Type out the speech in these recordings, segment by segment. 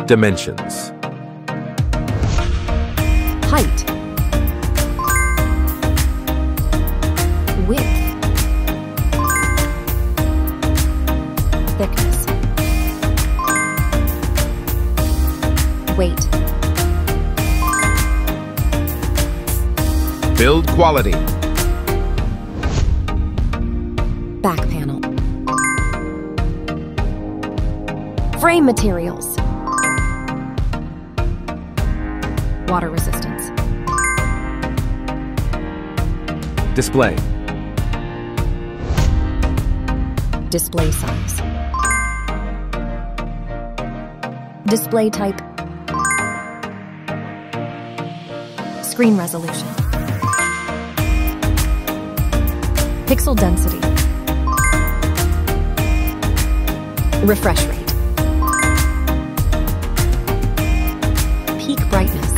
Dimensions. Height. Width. Thickness. Weight. Build quality. Back panel. Frame materials. Water resistance. Display. Display size. Display type. Screen resolution. Pixel density. Refresh rate. Peak brightness.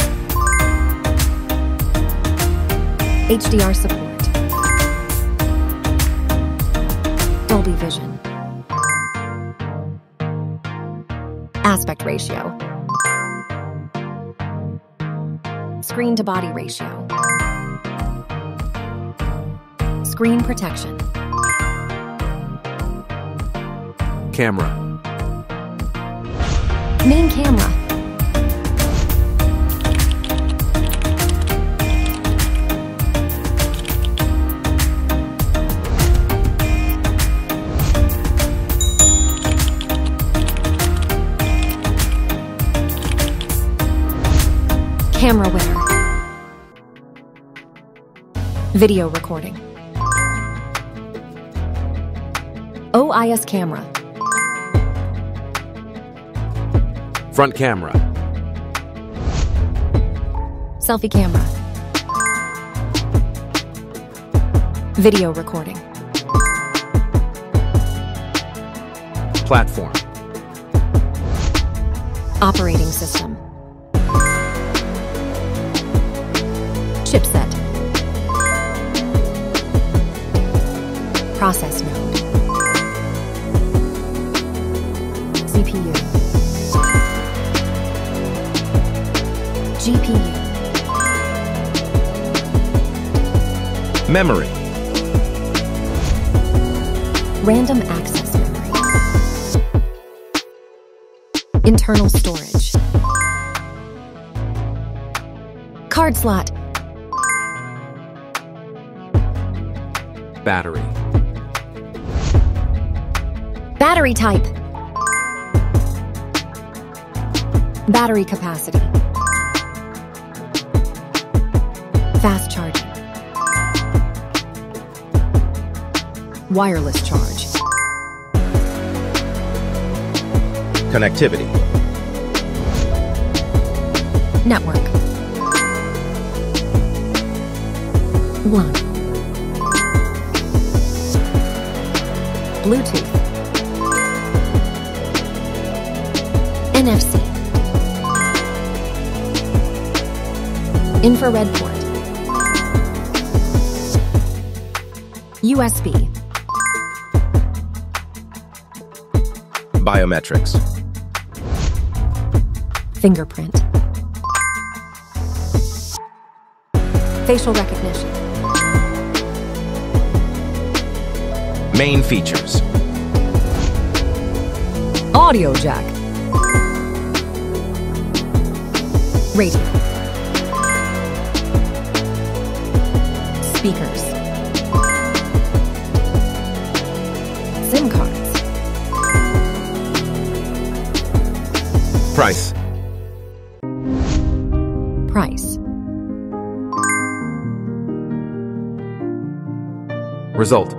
HDR support. Dolby Vision. Aspect ratio. Screen to body ratio. Screen protection. Camera. Main camera. Camera winner. Video recording. OIS camera. Front camera. Selfie camera. Video recording. Platform. Operating system. Chipset. Process node. CPU. GPU. Memory. Random access memory. Internal storage. Card slot. Battery. Battery type. Battery capacity. Fast charging. Wireless charge. Connectivity. Network. LAN. Bluetooth. NFC. Infrared port. USB. Biometrics. Fingerprint. Facial recognition. Main features. Audio jack. Radio. Speakers. SIM cards. Price. Price. Result.